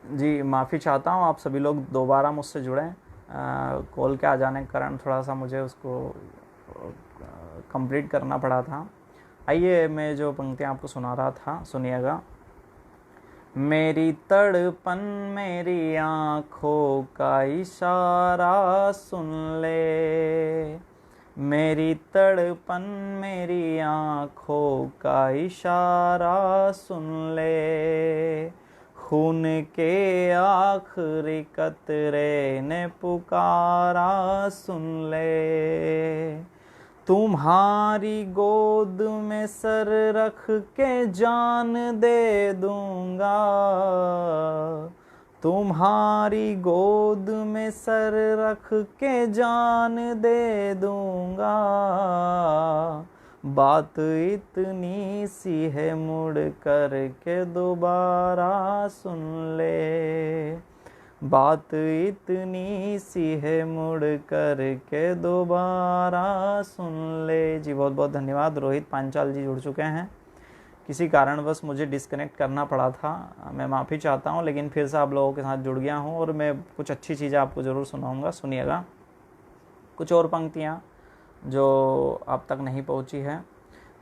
जी माफ़ी चाहता हूँ, आप सभी लोग दोबारा मुझसे जुड़ें। कॉल के आ जाने के कारण थोड़ा सा मुझे उसको कंप्लीट करना पड़ा था। आइए मैं जो पंक्तियाँ आपको सुना रहा था सुनिएगा। मेरी तड़पन मेरी आँखों का इशारा सुन ले, मेरी तड़पन मेरी आँखों का इशारा सुन ले, खून के आखिरी कतरे ने पुकारा सुन ले, तुम्हारी गोद में सर रख के जान दे दूंगा, तुम्हारी गोद में सर रख के जान दे दूंगा, बात इतनी सी है मुड़ कर के दोबारा सुन ले, बात इतनी सी है मुड़ कर के दोबारा सुन ले। जी बहुत बहुत धन्यवाद। रोहित पांचाल जी जुड़ चुके हैं। किसी कारणवश मुझे डिस्कनेक्ट करना पड़ा था, मैं माफ़ी चाहता हूँ, लेकिन फिर से आप लोगों के साथ जुड़ गया हूँ और मैं कुछ अच्छी चीज़ें आपको ज़रूर सुनाऊँगा। सुनिएगा कुछ और पंक्तियाँ जो आप तक नहीं पहुँची है।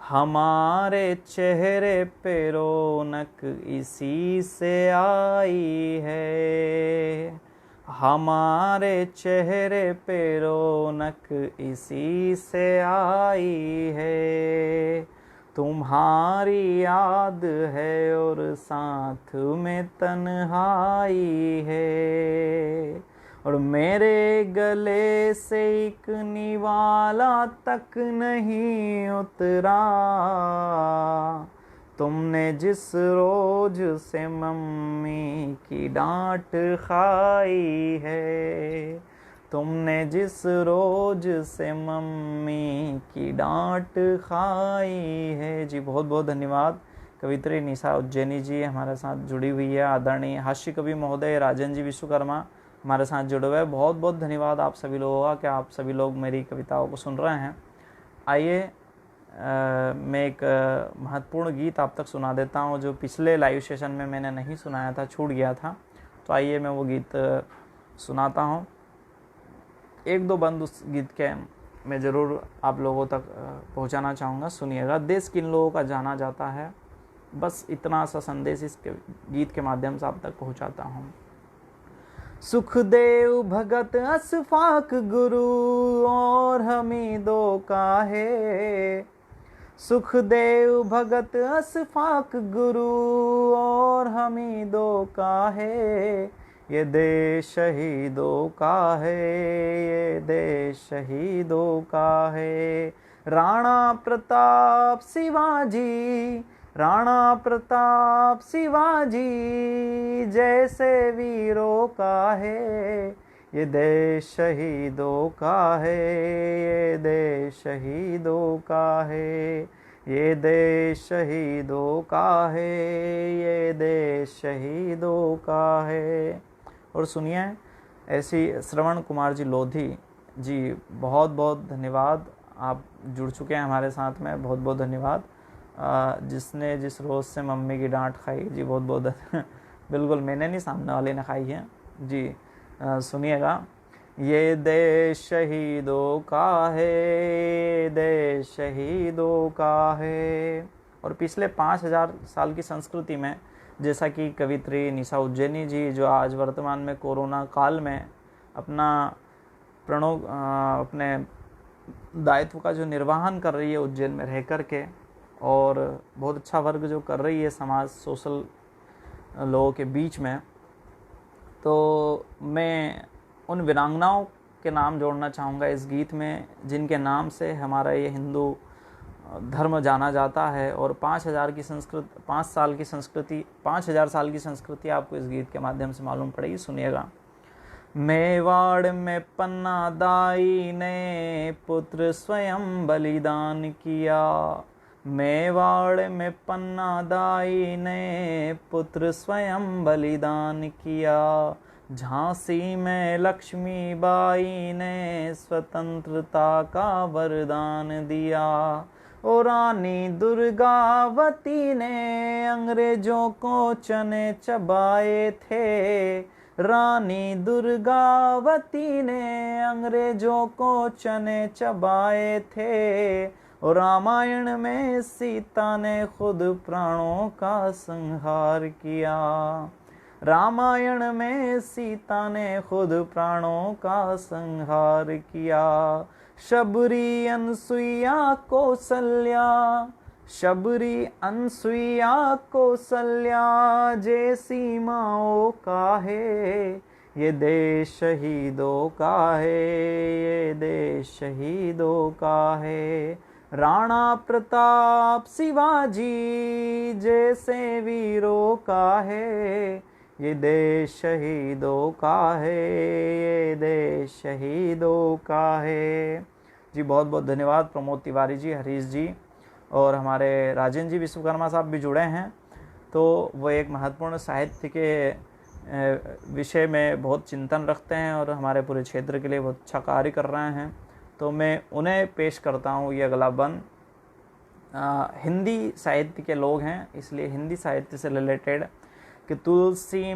हमारे चेहरे पे रौनक इसी से आई है, हमारे चेहरे पे रौनक इसी से आई है, तुम्हारी याद है और साथ में तन्हाई है, और मेरे गले से एक निवाला तक नहीं उतरा, तुमने जिस रोज से मम्मी की डांट खाई है, तुमने जिस रोज से मम्मी की डांट खाई है। जी बहुत बहुत धन्यवाद। कवित्री निशा उज्जैनी जी हमारे साथ जुड़ी हुई है। आदरणीय हास्य कवि महोदय राजन जी विश्वकर्मा हमारे साथ जुड़े हुए हैं। बहुत बहुत धन्यवाद आप सभी लोगों का कि आप सभी लोग मेरी कविताओं को सुन रहे हैं। आइए मैं एक महत्वपूर्ण गीत आप तक सुना देता हूं जो पिछले लाइव सेशन में मैंने नहीं सुनाया था, छूट गया था। तो आइए मैं वो गीत सुनाता हूं। एक दो बंद उस गीत के मैं ज़रूर आप लोगों तक पहुंचाना चाहूँगा। सुनिएगा। देश किन लोगों का जाना जाता है, बस इतना सा संदेश इस गीत के माध्यम से आप तक पहुंचाता हूँ। सुखदेव भगत अशफाक गुरु और हमीदों का है, सुखदेव भगत अशफाक गुरु और हमीदों का है, ये देश शहीदों का है, ये देश शहीदों का है। राणा प्रताप शिवाजी, राणा प्रताप शिवाजी जैसे वीरों का है, ये देश शहीदों का है, ये देश शहीदों का है, ये देश शहीदों का है, ये देश शहीदों का है। और सुनिए ऐसी श्रवण कुमार जी लोधी जी, बहुत बहुत धन्यवाद। आप जुड़ चुके हैं हमारे साथ में, बहुत बहुत धन्यवाद। जिसने जिस रोज़ से मम्मी की डांट खाई, जी बहुत बहुत बिल्कुल मैंने नहीं, सामने वाले ने खाई है जी। सुनिएगा। ये देश शहीदों का है, देश शहीदों का है। और पिछले 5000 साल की संस्कृति में, जैसा कि कवित्री निशा उज्जैनी जी जो आज वर्तमान में कोरोना काल में अपना अपने दायित्व का जो निर्वहन कर रही है उज्जैन में रह कर के, और बहुत अच्छा वर्क जो कर रही है समाज सोशल लोगों के बीच में, तो मैं उन वीरांगनाओं के नाम जोड़ना चाहूँगा इस गीत में जिनके नाम से हमारा ये हिंदू धर्म जाना जाता है। और 5000 की संस्कृति, 5000 साल की संस्कृति आपको इस गीत के माध्यम से मालूम पड़ेगी। सुनिएगा। मेवाड़ में पन्ना दाई ने पुत्र स्वयं बलिदान किया, मेवाड़ में पन्ना दाई ने पुत्र स्वयं बलिदान किया, झांसी में लक्ष्मीबाई ने स्वतंत्रता का वरदान दिया, और रानी दुर्गावती ने अंग्रेजों को चने चबाए थे। रानी दुर्गावती ने अंग्रेजों को चने चबाए थे। और रामायण में सीता ने खुद प्राणों का संहार किया। रामायण में सीता ने खुद प्राणों का संहार किया। शबरी अनसुईया कौसल्या, शबरी अनसुईया कौसल्या जैसी माओ का है। ये देश शहीदों का है, ये देश शहीदों का है। राणा प्रताप शिवाजी जैसे वीरों का है। ये देश शहीदों का है, ये देश शहीदों का है। जी बहुत बहुत धन्यवाद प्रमोद तिवारी जी, हरीश जी और हमारे राजेंद्र जी विश्वकर्मा साहब भी जुड़े हैं। तो वो एक महत्वपूर्ण साहित्य के विषय में बहुत चिंतन रखते हैं और हमारे पूरे क्षेत्र के लिए बहुत अच्छा कार्य कर रहे हैं। तो मैं उन्हें पेश करता हूँ ये अगला बंद। हिंदी साहित्य के लोग हैं, इसलिए हिंदी साहित्य से रिलेटेड कि तुलसी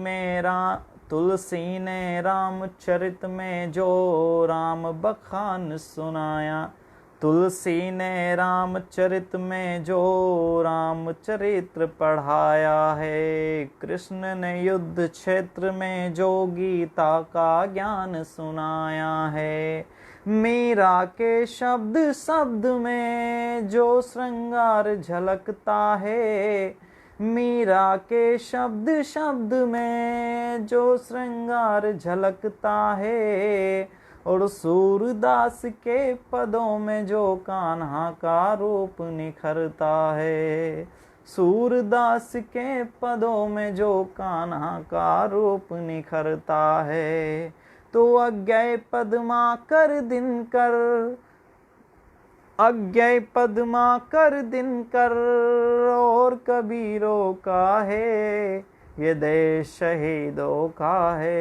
ने रामचरित में जो राम बखान सुनाया। तुलसी ने रामचरित में जो रामचरित्र पढ़ाया है। कृष्ण ने युद्ध क्षेत्र में जो गीता का ज्ञान सुनाया है। मीरा के शब्द शब्द में जो श्रृंगार झलकता है। मीरा के शब्द शब्द में जो श्रृंगार झलकता है। और सूरदास के पदों में जो कान्हा का रूप निखरता है। सूरदास के पदों में जो कान्हा का रूप निखरता है। तो अज्ञेय पद्माकर दिनकर, अज्ञेय पद्माकर दिनकर और कबीरों का है। ये देश शहीदों का है,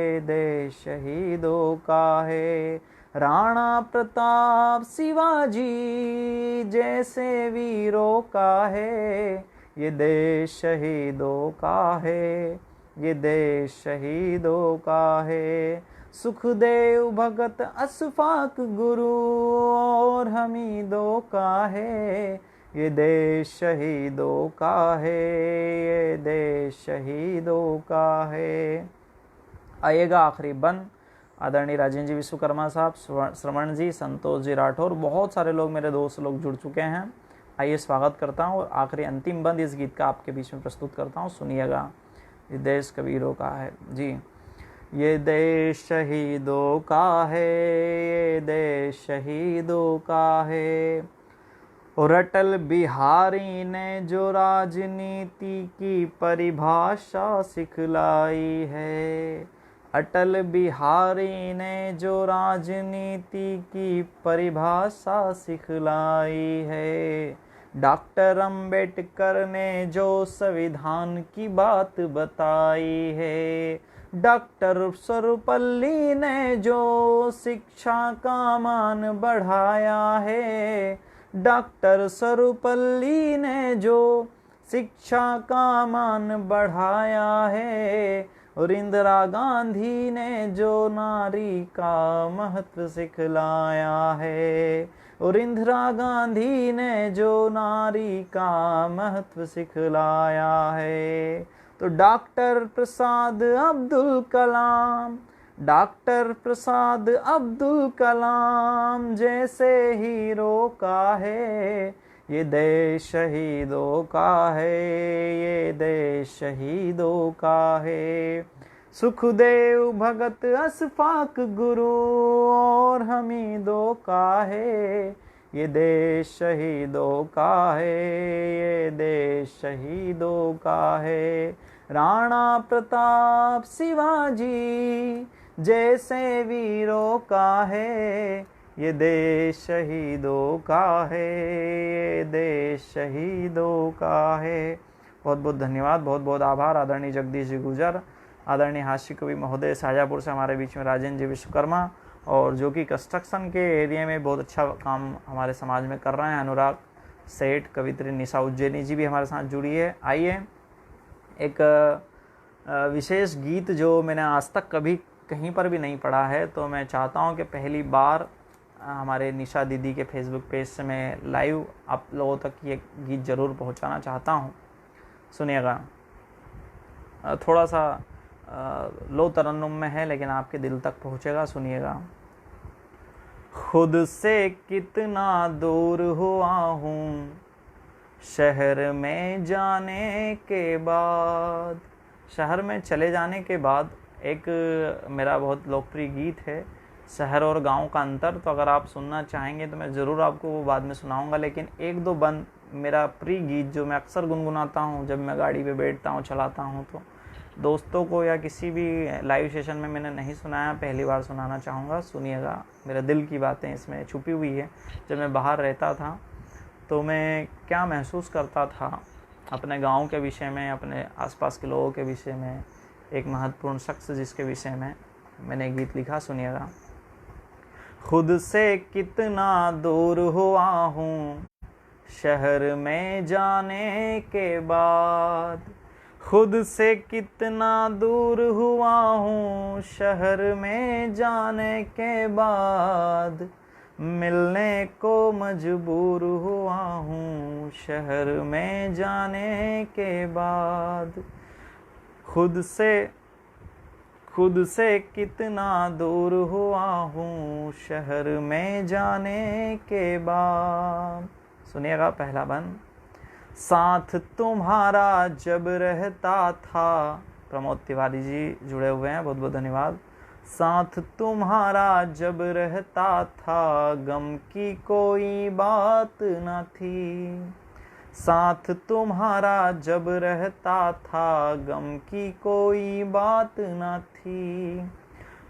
ये देश शहीदों का है। राणा प्रताप शिवाजी जैसे वीरों का है। ये देश शहीदों का है, ये देश शहीदों का है। सुखदेव भगत अशफाक गुरु और हमीदों का है। ये देश शहीदों का है, ये देश शहीदों का है। आइएगा आखिरी बंद। आदरणीय राजेंद्र जी विश्वकर्मा साहब, श्रवण जी, संतोष जी राठौर, बहुत सारे लोग मेरे दोस्त लोग जुड़ चुके हैं। आइए स्वागत करता हूँ और आखिरी अंतिम बंद इस गीत का आपके बीच में प्रस्तुत करता हूँ, सुनिएगा। ये देश कबीरों का है जी। ये देश शहीदों का है, ये देश शहीदों का है। और अटल बिहारी ने जो राजनीति की परिभाषा सिखलाई है। अटल बिहारी ने जो राजनीति की परिभाषा सिखलाई है। डॉक्टर अंबेडकर ने जो संविधान की बात बताई है। डॉक्टर सर्वपल्ली ने जो शिक्षा का मान बढ़ाया है। डॉक्टर सर्वपल्ली ने जो शिक्षा का मान बढ़ाया है। और इंदिरा गांधी ने जो नारी का महत्व सिखलाया है। और इंदिरा गांधी ने जो नारी का महत्व सिखलाया है। तो डॉक्टर प्रसाद अब्दुल कलाम, डॉक्टर प्रसाद अब्दुल कलाम जैसे हीरो का है। ये देश शहीदों का है, ये देश शहीदों का है। सुखदेव भगत अशफाक गुरु और हमीदों का है। ये देश शहीदों का है, ये देश शहीदों का है। राणा प्रताप शिवाजी जैसे वीरों का है। ये देश शहीदों का है, ये देश शहीदों का है। बहुत बहुत धन्यवाद, बहुत बहुत आभार आदरणीय जगदीश जी गुर्जर, आदरणीय हास्य कवि महोदय शाजापुर से हमारे बीच में राजेंद्र जी विश्वकर्मा, और जो कि कंस्ट्रक्शन के एरिया में बहुत अच्छा काम हमारे समाज में कर रहे हैं, अनुराग सेठ कवित्री निशा उज्जैनी जी भी हमारे साथ जुड़ी है। आइए, एक विशेष गीत जो मैंने आज तक कभी कहीं पर भी नहीं पढ़ा है, तो मैं चाहता हूँ कि पहली बार हमारे निशा दीदी के फेसबुक पेज से मैं लाइव आप लोगों तक ये गीत ज़रूर पहुँचाना चाहता हूँ। सुनिएगा, थोड़ा सा लो तरन्नुम में है लेकिन आपके दिल तक पहुँचेगा। सुनिएगा। खुद से कितना दूर हुआ हूँ शहर में जाने के बाद। शहर में चले जाने के बाद एक मेरा बहुत लोकप्रिय गीत है, शहर और गांव का अंतर। तो अगर आप सुनना चाहेंगे तो मैं ज़रूर आपको वो बाद में सुनाऊंगा, लेकिन एक दो बंद मेरा प्रिय गीत जो मैं अक्सर गुनगुनाता हूँ जब मैं गाड़ी पे बैठता हूँ, चलाता हूँ, तो दोस्तों को या किसी भी लाइव सेशन में मैंने नहीं सुनाया, पहली बार सुनाना चाहूँगा। सुनिएगा, मेरे दिल की बातें इसमें छुपी हुई है। जब मैं बाहर रहता था तो मैं क्या महसूस करता था अपने गांव के विषय में, अपने आसपास के लोगों के विषय में, एक महत्वपूर्ण शख्स जिसके विषय में मैंने गीत लिखा। सुनिएगा। खुद से कितना दूर हुआ हूँ शहर में जाने के बाद। खुद से कितना दूर हुआ हूँ शहर में जाने के बाद। मिलने को मजबूर हुआ हूँ शहर में जाने के बाद। खुद से कितना दूर हुआ हूँ शहर में जाने के बाद। सुनिएगा, पहला बंद। साथ तुम्हारा जब रहता था, प्रमोद तिवारी जी जुड़े हुए हैं, बहुत बहुत धन्यवाद। साथ तुम्हारा जब रहता था गम की कोई बात न थी। साथ तुम्हारा जब रहता था गम की कोई बात न थी।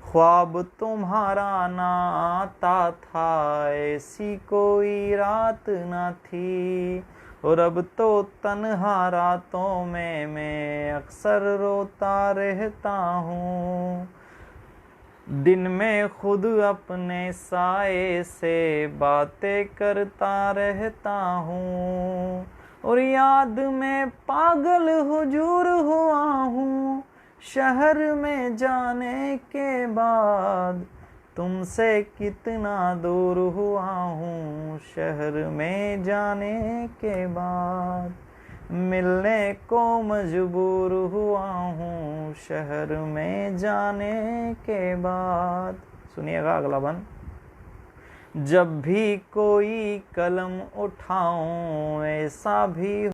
ख्वाब तुम्हारा ना आता था ऐसी कोई रात न थी। और अब तो तन्हा रातों में मैं अक्सर रोता रहता हूँ। दिन में खुद अपने साए से बातें करता रहता हूँ। और याद में पागल हुजूर हुआ हूँ शहर में जाने के बाद। तुमसे कितना दूर हुआ हूँ शहर में जाने के बाद। मिलने को मजबूर हुआ हूँ शहर में जाने के बाद। सुनिएगा अगला बंद। जब भी कोई कलम उठाऊं ऐसा भी